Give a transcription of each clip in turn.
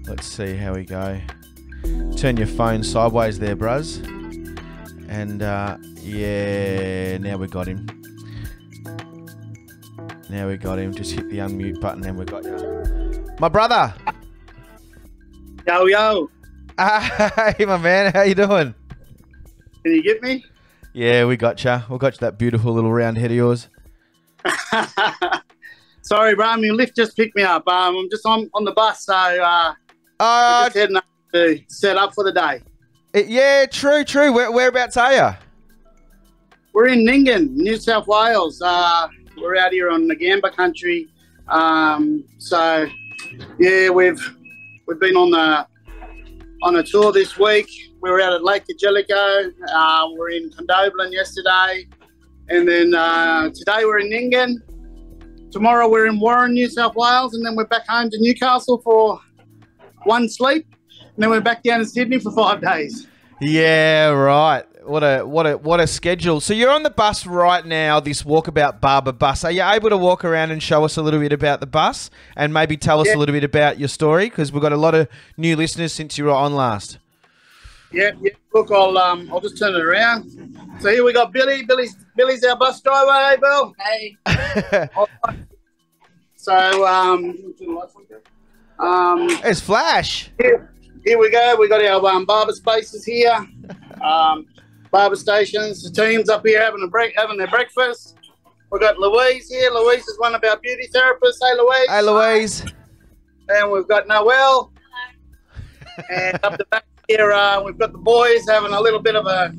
Let's see how we go. Turn your phone sideways there, bruz. And yeah, now we got him. Now we got him. Just hit the unmute button and we got you. My brother. Yo, yo. Hey, my man. How you doing? Can you get me? Yeah, we got you. We got you that beautiful little round head of yours. Sorry, bro. My lift just picked me up. I'm just on the bus, so I'm just heading up to set up for the day. Yeah, true. Whereabouts are you? We're in Nyngan, New South Wales. We're out here on the Gamba country. So yeah, we've been on a tour this week. We were out at Lake Angelico. We're in Condobolin yesterday, and then today we're in Nyngan. Tomorrow we're in Warren, New South Wales, and then we're back home to Newcastle for one sleep, and then we're back down to Sydney for 5 days. Yeah, right. What a schedule. So you're on the bus right now, this Walkabout Barber bus. Are you able to walk around and show us a little bit about the bus and maybe tell us a little bit about your story? Because we've got a lot of new listeners since you were on last. Yeah. Look, I'll just turn it around. So here we got Billy. Billy's our bus driver. Hey, Bill. Hey. So There's Flash. Here we go. We got our barber spaces here. Barber stations. The team's up here having their breakfast. We've got Louise here. Louise is one of our beauty therapists. Hey, Louise. Hey, Louise. And we've got Noelle. And up the back here, we've got the boys having a little bit of a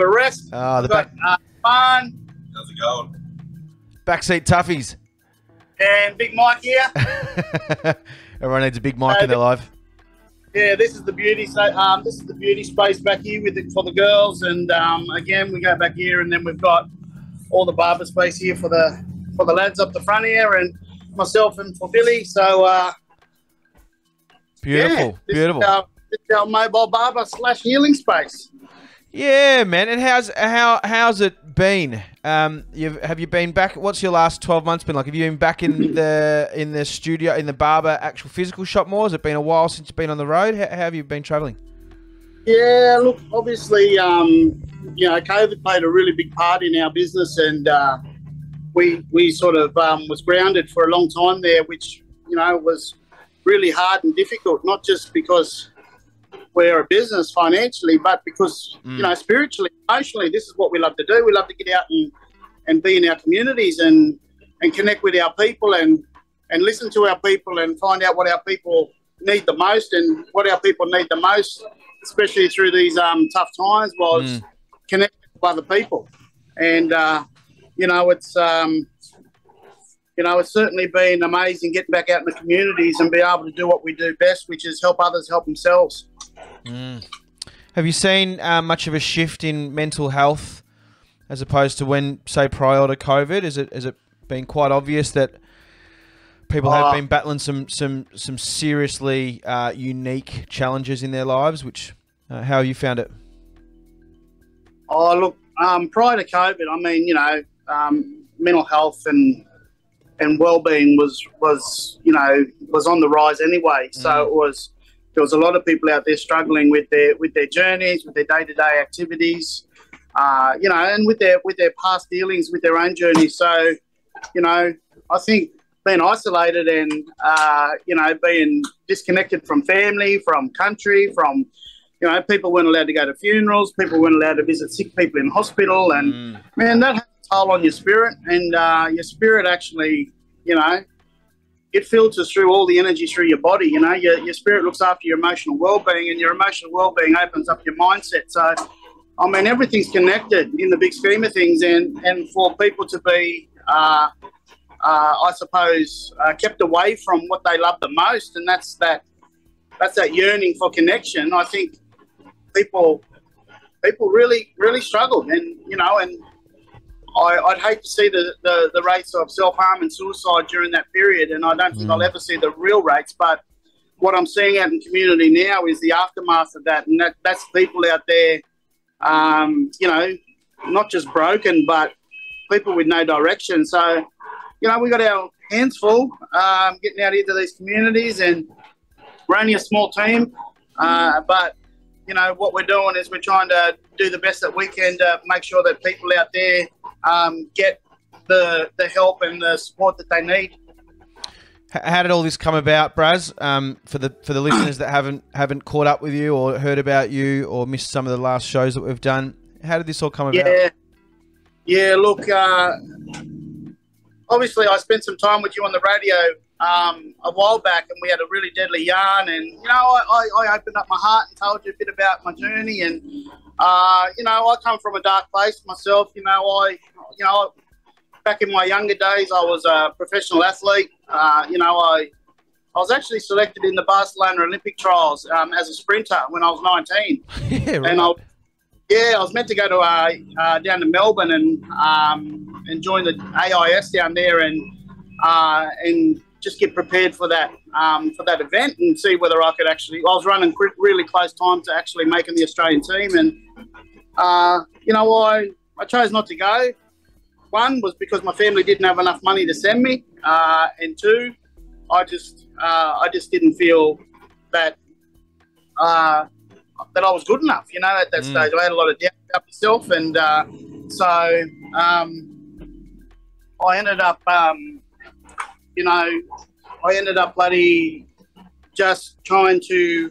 rest. Oh, we've got Fun. How's it going? Backseat toughies. And Big Mike here. Everyone needs a big mic in their life. Yeah, this is the beauty. This is the beauty space back here for the girls, and again we go back here, and then we've got all the barber space here for the lads up the front here, and myself and for Billy. So beautiful, yeah, beautiful. This is our mobile barber / healing space. Yeah, man. And how's it been? Have you been back? What's your last 12 months been like? Have you been back in the studio, in the barber actual physical shop more? Has it been a while since you've been on the road? How have you been traveling? Yeah, look, obviously, COVID played a really big part in our business, and we sort of was grounded for a long time there, which was really hard and difficult. Not just because we're a business financially, but because, spiritually, emotionally, this is what we love to do. We love to get out and be in our communities and connect with our people and listen to our people and find out what our people need the most, and what our people need the most, especially through these tough times, was connecting with other people. And, it's certainly been amazing getting back out in the communities and be able to do what we do best, which is help others help themselves. Have you seen much of a shift in mental health as opposed to when, say, prior to COVID? Has it been quite obvious that people have been battling some seriously unique challenges in their lives? Which how have you found it? Oh, look, prior to COVID, I mean, mental health and well-being was on the rise anyway. So there was a lot of people out there struggling with their journeys, with their day-to-day activities, and with their past dealings with their own journeys. So, I think being isolated and being disconnected from family, from country, from people weren't allowed to go to funerals, people weren't allowed to visit sick people in hospital, and man, that has a toll on your spirit, and your spirit actually, it filters through all the energy through your body. Your spirit looks after your emotional well-being, and your emotional well-being opens up your mindset. So, I mean, everything's connected in the big scheme of things, and for people to be, I suppose, kept away from what they love the most, and that's that yearning for connection. I think people really struggled, and I'd hate to see the rates of self-harm and suicide during that period, and I don't think I'll ever see the real rates. But what I'm seeing out in the community now is the aftermath of that, and that's people out there, not just broken, but people with no direction. So, we got our hands full getting out into these communities and we're only a small team, but you know what we're doing is we're trying to do the best that we can to make sure that people out there get the help and the support that they need. How did all this come about, Braz? For the listeners that haven't caught up with you or heard about you or missed some of the last shows that we've done, how did this all come about? Yeah. Look, obviously, I spent some time with you on the radio a while back, and we had a really deadly yarn. And you know, I opened up my heart and told you a bit about my journey. And you know, I come from a dark place myself. You know, back in my younger days, I was a professional athlete. You know, I was actually selected in the Barcelona Olympic trials as a sprinter when I was 19. Yeah, right. And I was meant to go to down to Melbourne and join the AIS down there and just get prepared for that event and see whether I could actually. I was running really close time to actually making the Australian team, and you know, I chose not to go. One was because my family didn't have enough money to send me, and two, I just didn't feel that that I was good enough. You know, at that stage, I had a lot of doubt about myself, and so I ended up, you know, bloody just trying to,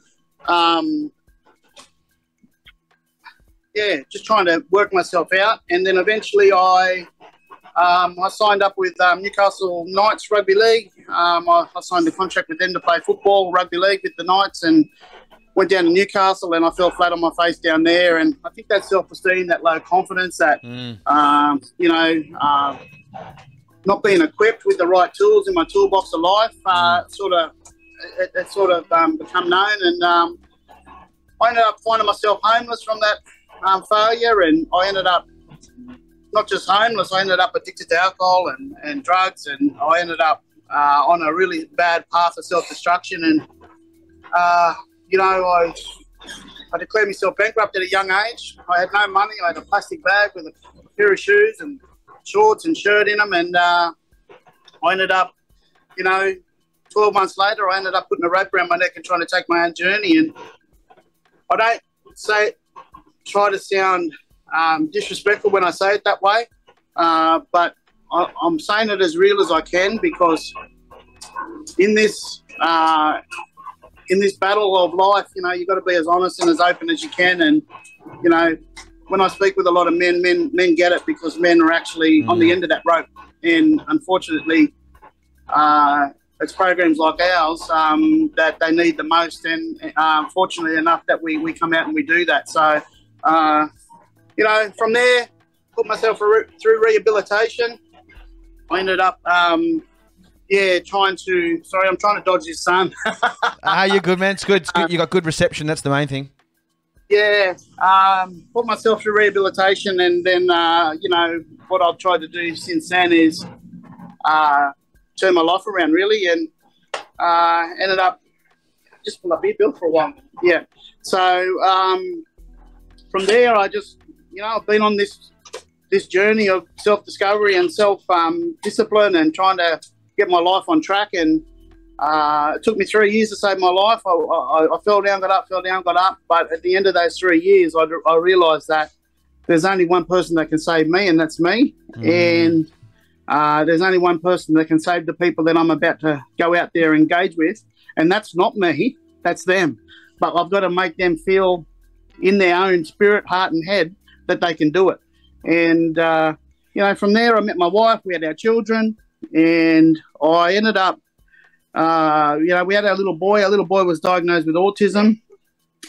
just trying to work myself out, and then eventually I signed up with Newcastle Knights Rugby League. I signed a contract with them to play football, rugby league with the Knights, and went down to Newcastle, and I fell flat on my face down there. And I think that self-esteem, that low confidence, that, you know, not being equipped with the right tools in my toolbox of life, it sort of become known. And I ended up finding myself homeless from that failure, and I ended up not just homeless, I ended up addicted to alcohol and drugs, and I ended up on a really bad path of self-destruction. And you know, I declared myself bankrupt at a young age. I had no money. I had a plastic bag with a pair of shoes and shorts and shirt in them, and I ended up, you know, 12 months later, I ended up putting a rope around my neck and trying to take my own journey. And I don't try to sound disrespectful when I say it that way, but I'm saying it as real as I can, because in this battle of life, you know, you've got to be as honest and as open as you can. And, you know, when I speak with a lot of men get it, because men are actually on the end of that rope. And unfortunately, it's programs like ours that they need the most. And fortunately enough that we come out and we do that. So, you know, from there, put myself through rehabilitation. I ended up, trying to. Sorry, I'm trying to dodge his son. You're good, man. It's good. It's good. You got good reception. That's the main thing. Yeah, put myself through rehabilitation, and then you know, what I've tried to do since then is turn my life around, really, and ended up just pull up here, Bill, for a while. Yeah. So from there, I just, you know, I've been on this journey of self-discovery and self-discipline and trying to get my life on track. And it took me 3 years to save my life. I fell down, got up, fell down, got up. But at the end of those 3 years, I realised that there's only one person that can save me, and that's me. And there's only one person that can save the people that I'm about to go out there and engage with, and that's not me, that's them. But I've got to make them feel in their own spirit, heart and head that they can do it. And, you know, from there I met my wife, we had our children, and I ended up, you know, we had our little boy. Our little boy was diagnosed with autism,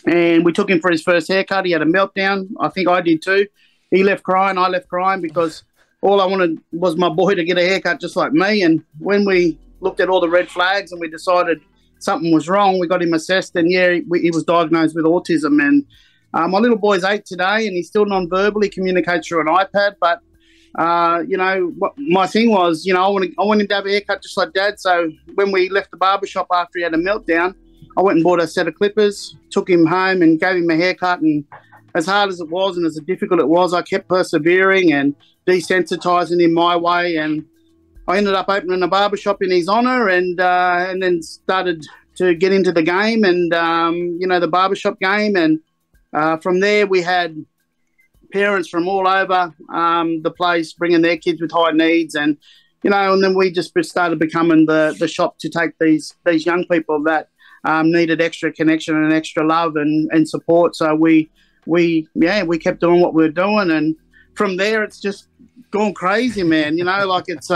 and we took him for his first haircut. He had a meltdown. I think I did too. He left crying, I left crying, because all I wanted was my boy to get a haircut just like me. And when we looked at all the red flags and we decided something was wrong, we got him assessed, and he was diagnosed with autism. And my little boy's 8 today, and he's still non-verbal. He communicates through an iPad, but you know, what my thing was, you know, I want him to have a haircut just like Dad. So when we left the barber shop after he had a meltdown, I went and bought a set of clippers, took him home and gave him a haircut. And as hard as it was and as difficult it was, I kept persevering and desensitizing him my way. And I ended up opening a barber shop in his honour, and then started to get into the game and, the barbershop game. And from there, we had parents from all over the place bringing their kids with high needs. And, and then we just started becoming the shop to take these young people that needed extra connection and extra love and support. So we kept doing what we were doing. And from there, it's just gone crazy, man. It's,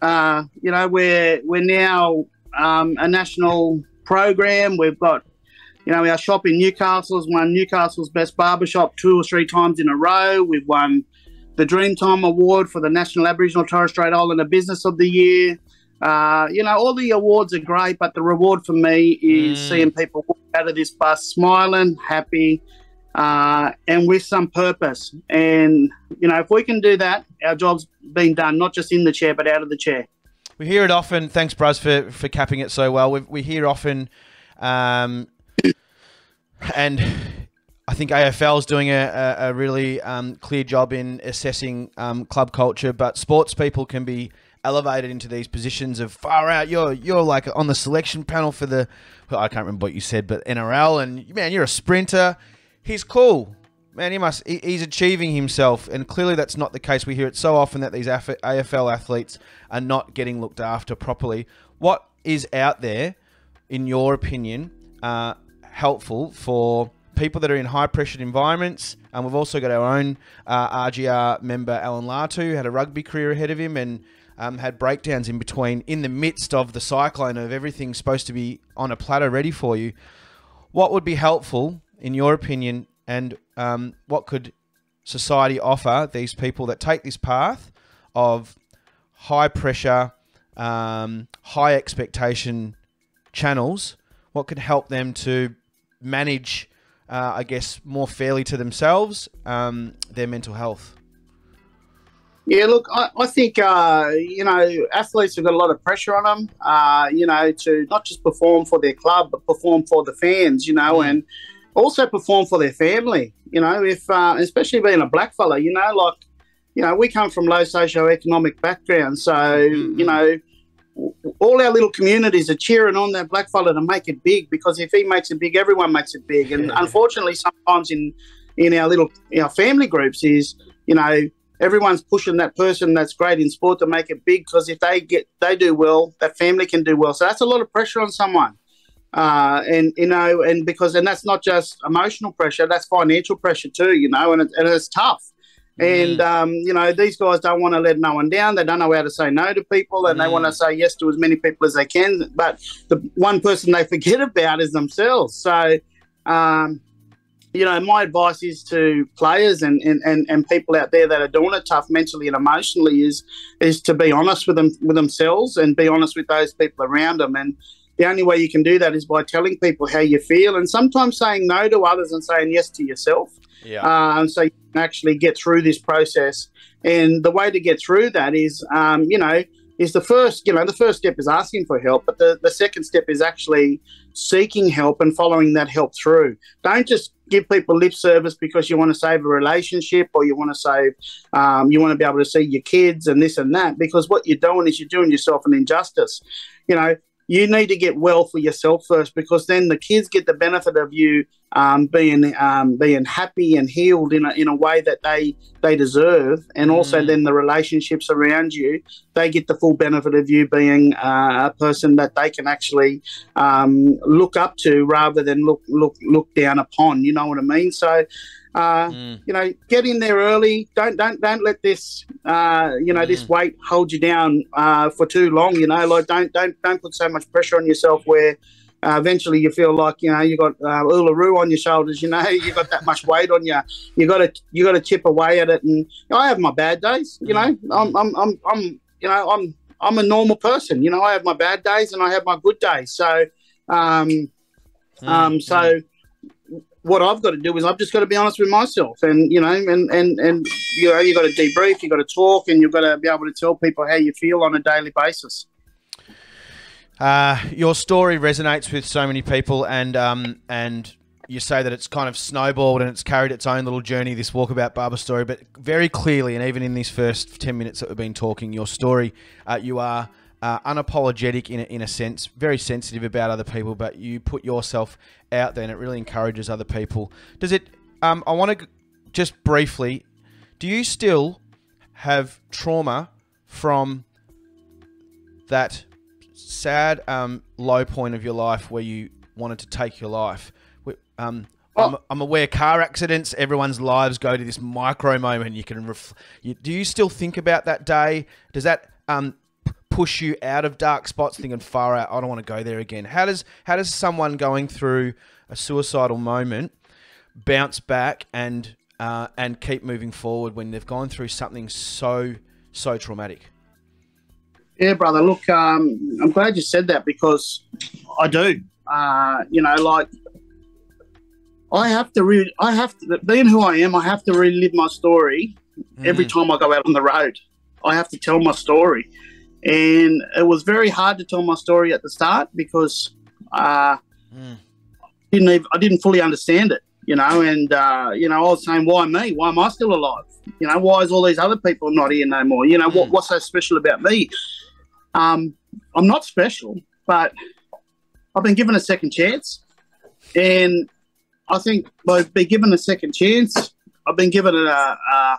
we're now a national program. We've got, our shop in Newcastle has won Newcastle's Best Barbershop 2 or 3 times in a row. We've won the Dreamtime Award for the National Aboriginal Torres Strait Islander Business of the Year. All the awards are great, but the reward for me is seeing people walk out of this bus smiling, happy, and with some purpose. And, if we can do that, our job's been done, not just in the chair, but out of the chair. We hear it often. Thanks, Bruz, for capping it so well. We hear often, and I think AFL's doing a really clear job in assessing club culture, but sports people can be elevated into these positions of far out. You're like on the selection panel for I can't remember what you said, but NRL, and man, you're a sprinter. He's cool. Man, he's achieving himself, and clearly that's not the case. We hear it so often that these AFL athletes are not getting looked after properly. What is out there, in your opinion, helpful for people that are in high-pressured environments? And we've also got our own RGR member, Alan Latu, who had a rugby career ahead of him and had breakdowns in between, in the midst of the cyclone of everything supposed to be on a platter ready for you. What would be helpful, in your opinion, and what could society offer these people that take this path of high pressure, high expectation channels? What could help them to manage, I guess, more fairly to themselves, their mental health? Yeah, look, I think, athletes have got a lot of pressure on them, to not just perform for their club, but perform for the fans, and also perform for their family, if especially being a black fella, we come from low socioeconomic backgrounds. So, all our little communities are cheering on that black fella to make it big, because if he makes it big, everyone makes it big. And unfortunately, sometimes in our family groups is, everyone's pushing that person that's great in sport to make it big, because if they do well, that family can do well. So that's a lot of pressure on someone. And that's not just emotional pressure, that's financial pressure too, and it's tough. And, these guys don't want to let no one down. They don't know how to say no to people, and they want to say yes to as many people as they can. But the one person they forget about is themselves. So, my advice is to players and people out there that are doing it tough mentally and emotionally is to be honest with themselves and be honest with those people around them. And the only way you can do that is by telling people how you feel, and sometimes saying no to others and saying yes to yourself. Yeah. So you can actually get through this process. And the way to get through that is, is the first step is asking for help, but the second step is actually seeking help and following that help through. Don't just give people lip service because you want to save a relationship, or you want to save, you want to be able to see your kids and this and that, because what you're doing is you're doing yourself an injustice. You need to get well for yourself first, because then the kids get the benefit of you being happy and healed in a way that they deserve, and also then the relationships around you, they get the full benefit of you being a person that they can actually look up to rather than look down upon. You know what I mean? So. Get in there early. Don't let this, this weight hold you down for too long. Don't put so much pressure on yourself where eventually you feel like you got Uluru on your shoulders. You got that much weight on you. You got to chip away at it. And I have my bad days. I'm a normal person. I have my bad days and I have my good days. So, what I've got to do is I've just got to be honest with myself, and you got to debrief, you got to talk, and you've got to be able to tell people how you feel on a daily basis. Your story resonates with so many people, and you say that it's kind of snowballed and it's carried its own little journey, this Walkabout Barber story, but very clearly, and even in these first 10 minutes that we've been talking, your story, you are unapologetic in a sense, very sensitive about other people, but you put yourself out there and it really encourages other people. Does it, I want to just briefly, do you still have trauma from that sad low point of your life where you wanted to take your life? I'm aware car accidents, everyone's lives go to this micro moment. You can, do you still think about that day? Does that push you out of dark spots, thinking far out, I don't want to go there again? How does someone going through a suicidal moment bounce back and keep moving forward when they've gone through something so traumatic? Yeah, brother. Look, I'm glad you said that, because I do. You know, like, I have to, being who I am, I have to relive my story every time I go out on the road. I have to tell my story. And it was very hard to tell my story at the start, because I didn't fully understand it, you know, and, you know, I was saying, why me? Why am I still alive? You know, why is all these other people not here no more? You know, what's so special about me? I'm not special, but I've been given a second chance. And I think by being given a second chance, I've been given you know,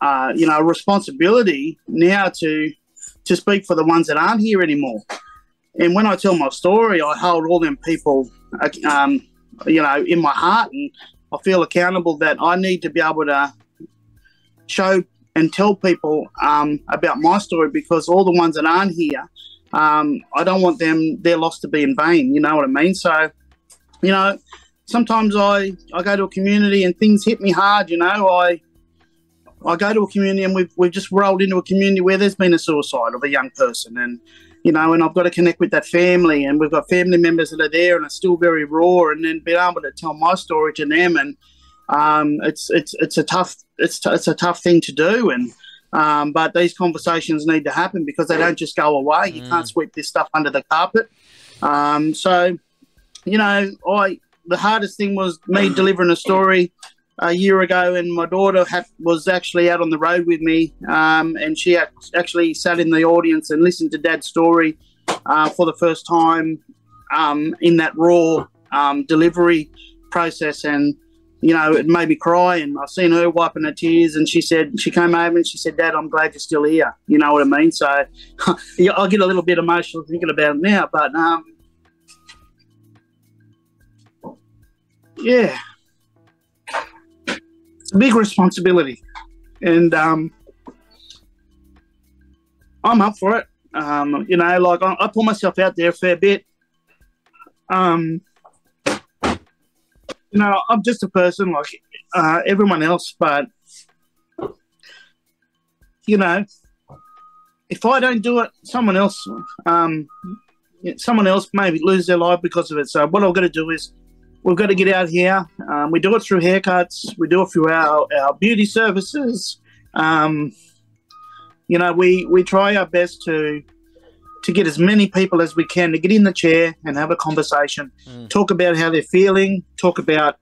a responsibility now to speak for the ones that aren't here anymore. And when I tell my story, I hold all them people, you know, in my heart, and I feel accountable that I need to be able to show and tell people about my story, because all the ones that aren't here, I don't want their loss to be in vain. You know what I mean? So, you know, sometimes I go to a community and things hit me hard. You know, I go to a community and we've just rolled into a community where there's been a suicide of a young person, and, you know, and I've got to connect with that family, and we've got family members that are there and are still very raw, and then being able to tell my story to them, and it's a tough thing to do, and but these conversations need to happen, because they don't just go away. You can't sweep this stuff under the carpet. So, you know, the hardest thing was me delivering a story a year ago, and my daughter was actually out on the road with me, and she actually sat in the audience and listened to Dad's story for the first time in that raw delivery process, and, you know, it made me cry, and I've seen her wiping her tears, and she came over and she said, Dad, I'm glad you're still here. You know what I mean? So yeah, I get a little bit emotional thinking about it now, but yeah. It's a big responsibility, and I'm up for it. You know, like, I put myself out there a fair bit. You know, I'm just a person like everyone else, but, you know, if I don't do it, someone else maybe lose their life because of it. So what I've got to do is, we've got to get out here. We do it through haircuts. We do it through our beauty services. You know, we try our best to get as many people as we can to get in the chair and have a conversation, talk about how they're feeling, talk about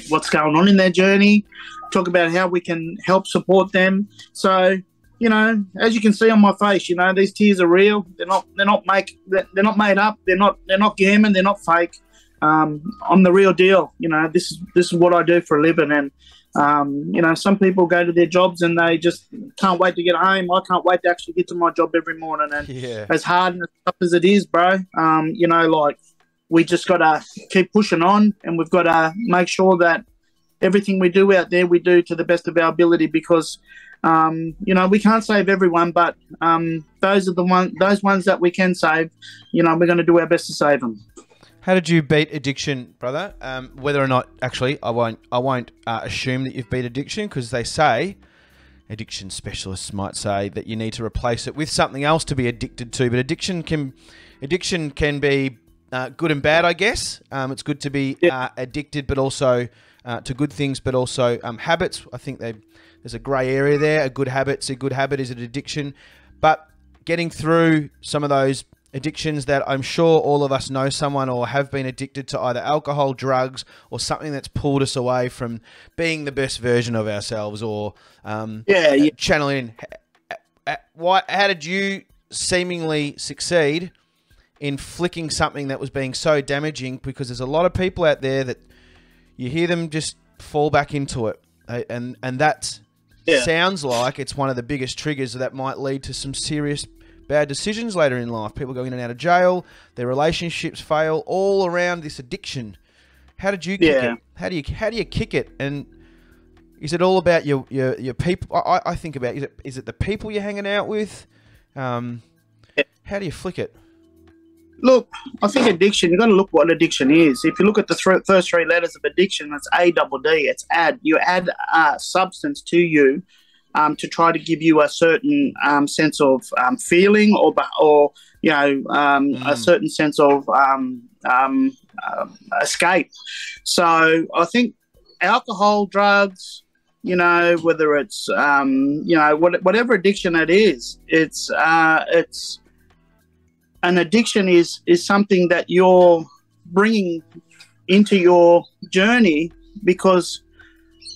what's going on in their journey, talk about how we can help support them. So, you know, as you can see on my face, you know, these tears are real. They're not made up. They're not gammon. They're not fake. I'm the real deal. You know, this is what I do for a living, and you know, some people go to their jobs and they just can't wait to get home. I can't wait to actually get to my job every morning, and as hard and as tough as it is, bro, you know, like, we just got to keep pushing on, and we've got to make sure that everything we do out there, we do to the best of our ability, because you know, we can't save everyone, but those ones that we can save, you know, we're going to do our best to save them. How did you beat addiction, brother? Whether or not, actually, I won't assume that you've beat addiction, because they say, addiction specialists might say, that you need to replace it with something else to be addicted to. But addiction can be good and bad, I guess. It's good to be addicted, but also to good things, but also habits. I think there's a grey area there. A good habit is an addiction. But getting through some of those addictions that I'm sure all of us know someone or have been addicted to, either alcohol, drugs, or something that's pulled us away from being the best version of ourselves, or channeling. How did you seemingly succeed in flicking something that was being so damaging, because there's a lot of people out there that you hear them just fall back into it. And that sounds like it's one of the biggest triggers that might lead to some serious bad decisions later in life. People go in and out of jail, their relationships fail, all around this addiction. How did you kick it? How do you kick it? And is it all about your people? I think about, is it the people you're hanging out with? How do you flick it? Look, I think addiction, you've got to look what addiction is. If you look at the first three letters of addiction, it's ADD. It's add. You add substance to you to try to give you a certain sense of feeling or a certain sense of escape. So I think alcohol, drugs, whether it's, whatever addiction it is, it's an addiction is something that you're bringing into your journey because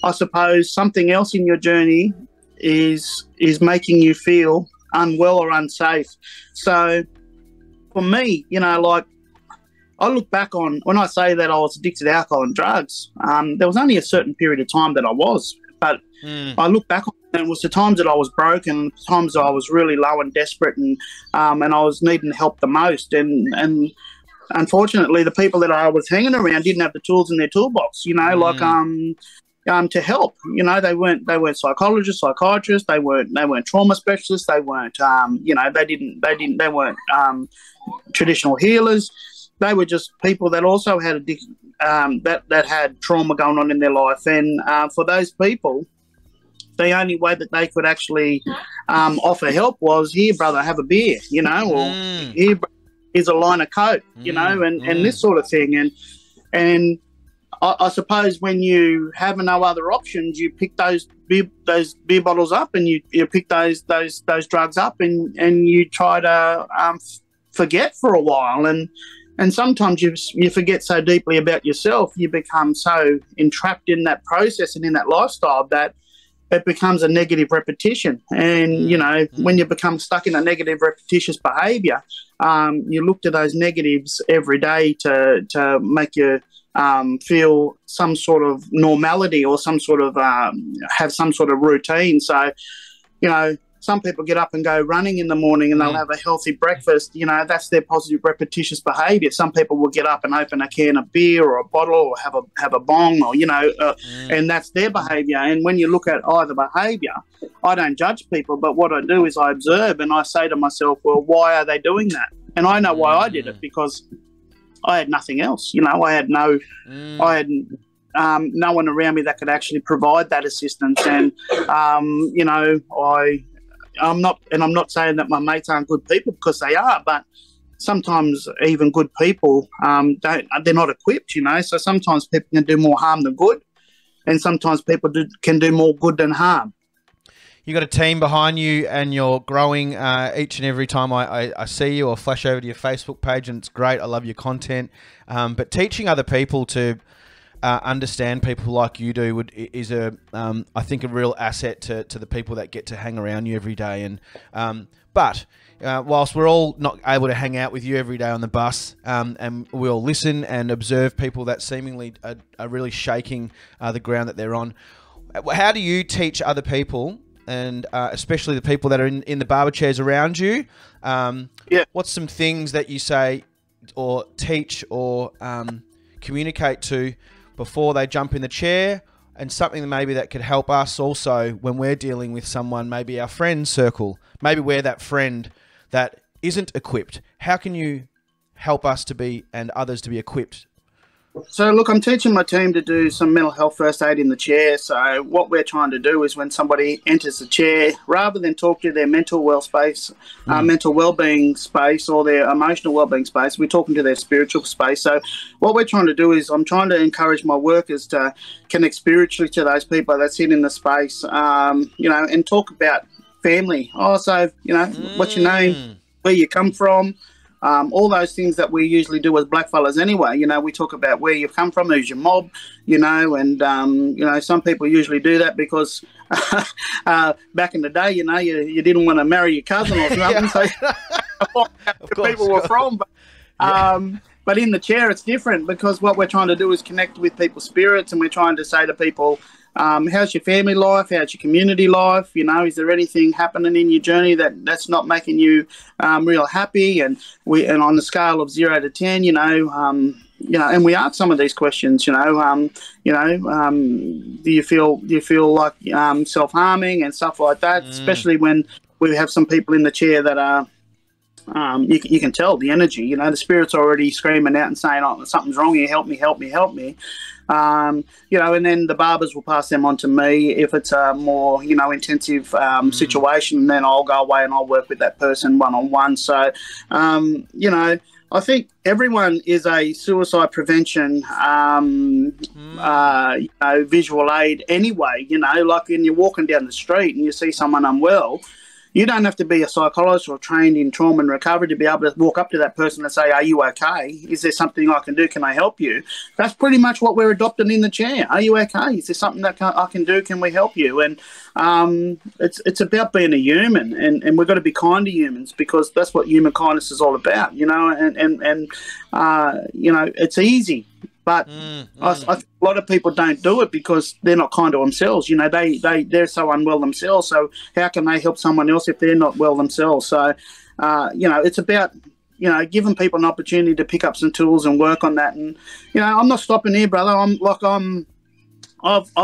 I suppose something else in your journey is making you feel unwell or unsafe. So for me, like I look back on when I say that I was addicted to alcohol and drugs, there was only a certain period of time that I was, but I look back on it, it was the times that I was broken, the times that I was really low and desperate, and I was needing help the most. And unfortunately, the people that I was hanging around didn't have the tools in their toolbox, to help. They weren't psychologists, psychiatrists. They weren't trauma specialists. They weren't, they weren't traditional healers. They were just people that also had that had trauma going on in their life. And for those people, the only way that they could actually offer help was, here, brother, have a beer, or here, here's a line of Coke, and this sort of thing. And I suppose when you have no other options, you pick those beer bottles up and you pick those drugs up and you try to forget for a while. And sometimes you forget so deeply about yourself, you become so entrapped in that process and in that lifestyle that it becomes a negative repetition. And, when you become stuck in a negative repetitious behaviour, you look to those negatives every day to make you feel some sort of normality or some sort of have some sort of routine. So, some people get up and go running in the morning and they'll have a healthy breakfast. That's their positive repetitious behaviour. Some people will get up and open a can of beer or a bottle or have a bong or, and that's their behaviour. And when you look at either behaviour, I don't judge people, but what I do is I observe and I say to myself, well, why are they doing that? And I know why I did it, because I had nothing else. I had no one around me that could actually provide that assistance. And, I'm not saying that my mates aren't good people, because they are, but sometimes even good people they're not equipped, so sometimes people can do more harm than good, and sometimes people can do more good than harm. You got a team behind you and you're growing each and every time I see you or flash over to your Facebook page, and it's great. I love your content, but teaching other people to understand people like you do is I think a real asset to the people that get to hang around you every day. And but whilst we're all not able to hang out with you every day on the bus, and we'll listen and observe people that seemingly are really shaking the ground that they're on, how do you teach other people, and especially the people that are in the barber chairs around you? What's some things that you say or teach or communicate to before they jump in the chair, and something maybe that could help us also when we're dealing with someone, maybe our friend circle, maybe we're that friend that isn't equipped? How can you help us to be, and others to be equipped? So, look, I'm teaching my team to do some mental health first aid in the chair. So what we're trying to do is when somebody enters the chair, rather than talk to their mental mental well-being space or their emotional well-being space, we're talking to their spiritual space. So what we're trying to do is I'm trying to encourage my workers to connect spiritually to those people that sit in the space, and talk about family. Oh, so, what's your name, where you come from, all those things that we usually do as blackfellas anyway. You know, we talk about where you've come from, who's your mob, you know, and, you know, some people usually do that because back in the day, you know, you didn't want to marry your cousin or something, so people were from. But in the chair, it's different because what we're trying to do is connect with people's spirits, and we're trying to say to people, how's your family life? How's your community life? You know, is there anything happening in your journey that's not making you real happy? And on the scale of 0 to 10, you know, and we ask some of these questions. Do you feel like self-harming and stuff like that? Especially when we have some people in the chair that are. You can tell the energy, you know, the spirit's already screaming out and saying, oh, something's wrong here, help me, help me, help me. You know, and then the barbers will pass them on to me. If it's a more, you know, intensive situation, then I'll go away and I'll work with that person one-on-one. So, you know, I think everyone is a suicide prevention, you know, visual aid anyway. You know, like when you're walking down the street and you see someone unwell, you don't have to be a psychologist or trained in trauma and recovery to be able to walk up to that person and say, are you okay? Is there something I can do? Can I help you? That's pretty much what we're adopting in the chair. Are you okay? Is there something that I can do? Can we help you? And it's about being a human, and we've got to be kind to humans because that's what human kindness is all about, you know, and you know, it's easy. But I think a lot of people don't do it because they're not kind to themselves. You know, they're so unwell themselves. So how can they help someone else if they're not well themselves? So, you know, it's about, you know, giving people an opportunity to pick up some tools and work on that. And, you know, I'm not stopping here, brother. I've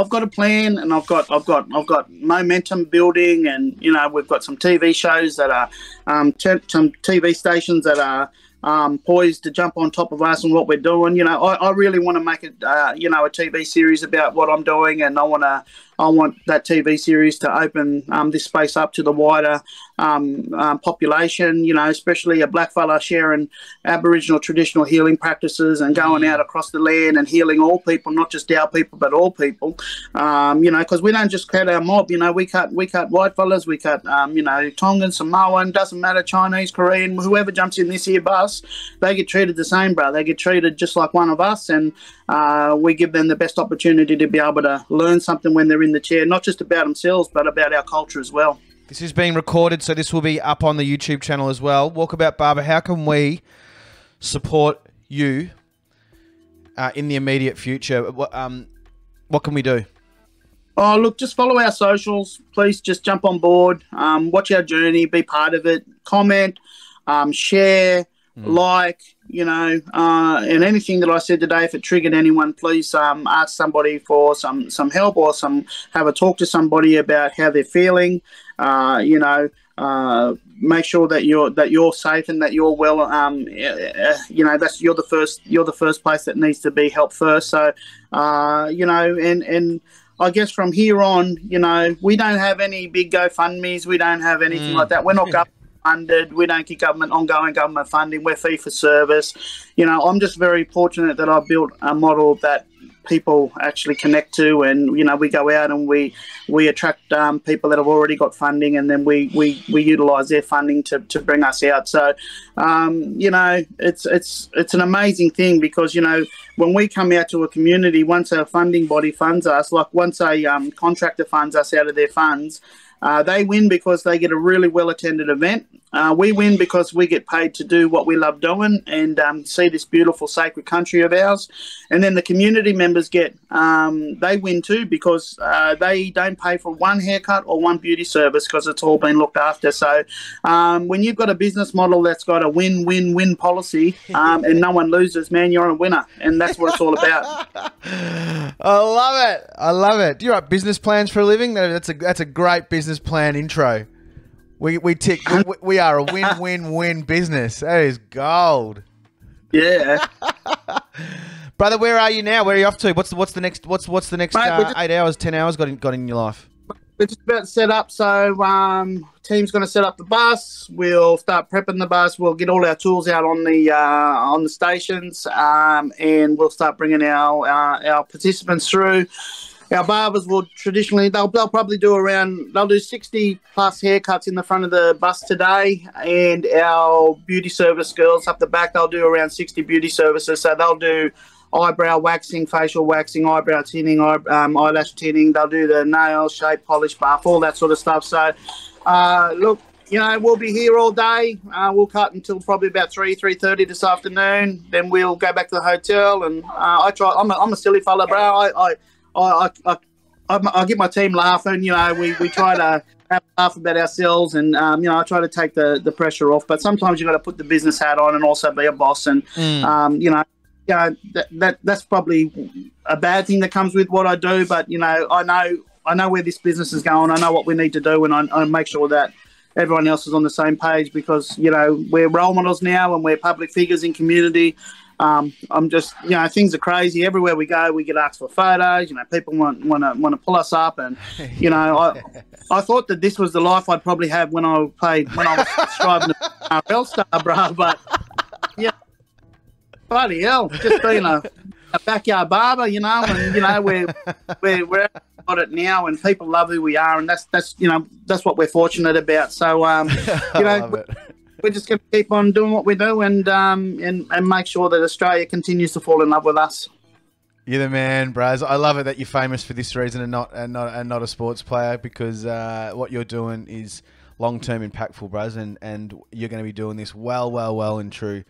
got a plan, and I've got momentum building, and, you know, we've got some TV shows that are some TV stations that are poised to jump on top of us and what we're doing. You know, I really want to make it, you know, a TV series about what I'm doing, and I want that TV series to open this space up to the wider population, you know, especially a black fella sharing Aboriginal traditional healing practices and going out across the land and healing all people, not just our people, but all people, you know, because we don't just cut our mob, you know, we cut white fellas, we cut, you know, Tongan, Samoan, doesn't matter, Chinese, Korean, whoever jumps in this here bus, they get treated the same, bro. They get treated just like one of us, and we give them the best opportunity to be able to learn something when they're in the chair, not just about themselves, but about our culture as well. This is being recorded, so this will be up on the YouTube channel as well. Walkabout Barber, how can we support you in the immediate future? What can we do? Oh, look, just follow our socials. Please just jump on board, watch our journey, be part of it, comment, share, like, you know, and anything that I said today, if it triggered anyone, please ask somebody for some help, or have a talk to somebody about how they're feeling. You know, make sure that you're safe and that you're well. You know, you're the first place that needs to be helped first. So, you know, and I guess from here on, you know, we don't have any big GoFundMes. We don't have anything like that. We're not government funded. We don't get ongoing government funding. We're fee for service. You know, I'm just very fortunate that I've built a model that people actually connect to, and, you know, we go out and we attract people that have already got funding, and then we utilize their funding to bring us out. So, you know, it's an amazing thing because, you know, when we come out to a community, once a funding body funds us, like once a contractor funds us out of their funds, they win because they get a really well-attended event. We win because we get paid to do what we love doing and see this beautiful sacred country of ours. And then the community members get, they win too because they don't pay for one haircut or one beauty service because it's all been looked after. So when you've got a business model that's got a win-win-win policy and no one loses, man, you're a winner. And that's what it's all about. I love it. I love it. Do you write business plans for a living? That's a great business plan intro. We tick. We are a win-win-win business. That is gold. Yeah, brother. Where are you now? Where are you off to? What's the next? What's the next 8 hours, 10 hours got in your life? We're just about to set up. So team's going to set up the bus. We'll start prepping the bus. We'll get all our tools out on the stations, and we'll start bringing our participants through. our barbers will traditionally, they'll probably do they'll do 60 plus haircuts in the front of the bus today, and our beauty service girls up the back, they'll do around 60 beauty services. So they'll do eyebrow waxing, facial waxing, eyebrow tinting, eyelash tinting. They'll do the nails, shape, polish, buff, all that sort of stuff. So, look, we'll be here all day. We'll cut until probably about 3:30 this afternoon. Then we'll go back to the hotel. And I'm a silly fella, bro. I get my team laughing. We try to have a laugh about ourselves, and I try to take the pressure off. But sometimes you got to put the business hat on and also be a boss. And that's probably a bad thing that comes with what I do. But I know where this business is going. I know what we need to do, and I make sure that everyone else is on the same page, because we're role models now and we're public figures in community. I'm just, things are crazy. Everywhere we go, we get asked for photos. People want to pull us up, and I thought that this was the life I'd probably have when I was striving to be an RL star, bro. But bloody hell, just being a backyard barber, and we're got it now, and people love who we are, and that's what we're fortunate about. So we're just going to keep on doing what we do, and make sure that Australia continues to fall in love with us. You're the man, Braz. I love it that you're famous for this reason and not a sports player, because what you're doing is long-term impactful, Braz, and you're going to be doing this well and true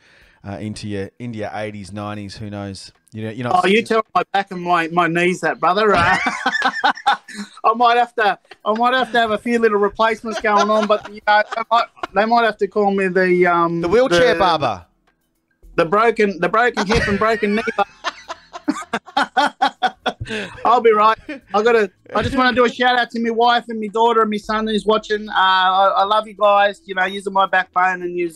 into your 80s, 90s. Who knows? You're not. Oh, you tell my back and my knees that, brother. I might have to have a few little replacements going on, but they might have to call me the wheelchair barber, the broken hip and broken knee. I'll be right. I just want to do a shout out to my wife and my daughter and my son who's watching. I love you guys. Using my backbone, and you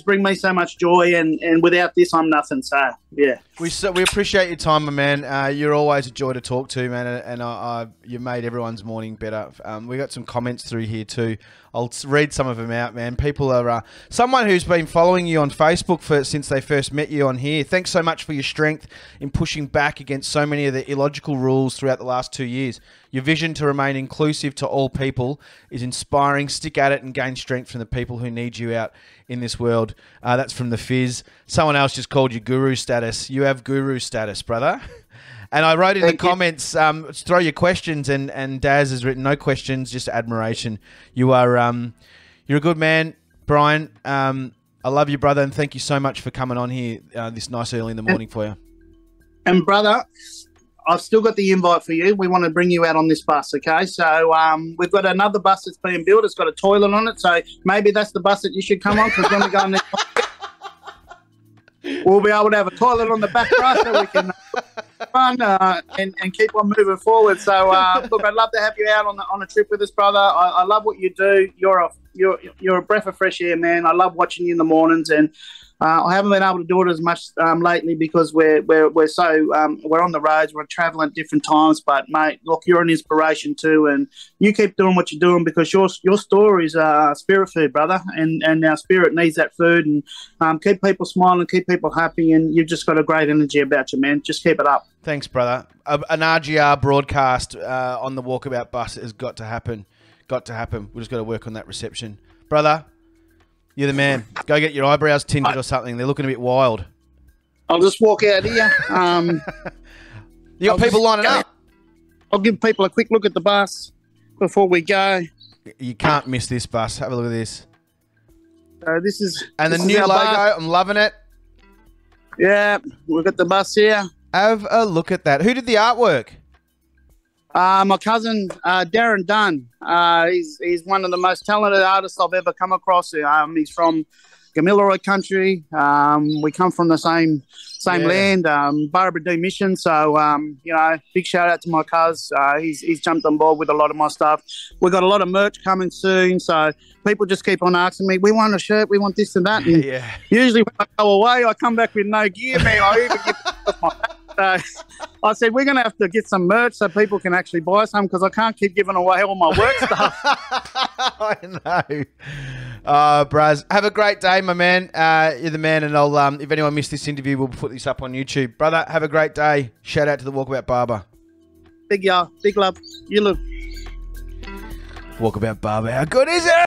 bring me so much joy, and without this, I'm nothing. So, yeah. We appreciate your time, my man. You're always a joy to talk to, man, and you made everyone's morning better. We got some comments through here too. I'll read some of them out, man. People are someone who's been following you on Facebook since they first met you on here. Thanks so much for your strength in pushing back against so many of the illogical rules throughout the last 2 years. Your vision to remain inclusive to all people is inspiring. Stick at it and gain strength from the people who need you out in this world. That's from the Fizz. Someone else just called you guru status. You have guru status, brother. And I wrote in the comments, throw your questions, and Daz has written no questions, just admiration. You are, you're a good man, Brian. I love you, brother, and thank you so much for coming on here this nice early in the morning for you. And brother, I've still got the invite for you. We want to bring you out on this bus, okay? So we've got another bus that's being built. It's got a toilet on it, so maybe that's the bus that you should come on, because when we go on there, we'll be able to have a toilet on the back row so we can run and keep on moving forward. So, look, I'd love to have you out on a trip with us, brother. I love what you do. You're a breath of fresh air, man. I love watching you in the mornings, and I haven't been able to do it as much lately because we're on the roads, we're traveling at different times. But mate, look, you're an inspiration too, and you keep doing what you're doing, because your stories are spirit food, brother, and our spirit needs that food. And keep people smiling, keep people happy, and you've just got a great energy about you, man. Just keep it up. Thanks, brother. An RGR broadcast on the Walkabout bus has got to happen. Got to happen. We just got to work on that reception, brother. You're the man. Go get your eyebrows tinted or something. They're looking a bit wild. I'll just walk out here. You got people lining up. I'll give people a quick look at the bus before we go. You can't miss this bus. Have a look at this. This is the new logo. Bus. I'm loving it. Yeah, we've got the bus here. Have a look at that. Who did the artwork? My cousin, Darren Dunn. He's one of the most talented artists I've ever come across. He's from Gamilaroi country. We come from the same land, Barabadoo Mission. So, big shout out to my cuz. He's jumped on board with a lot of my stuff. We've got a lot of merch coming soon. So people just keep on asking me, we want a shirt, we want this and that. And usually when I go away, I come back with no gear, man. I even give my So I said, we're going to have to get some merch so people can actually buy some, because I can't keep giving away all my work stuff. I know. Braz, have a great day, my man. You're the man, and I'll if anyone missed this interview, we'll put this up on YouTube. Brother, have a great day. Shout out to the Walkabout Barber. Big love. You look. Walkabout Barber. How good is it?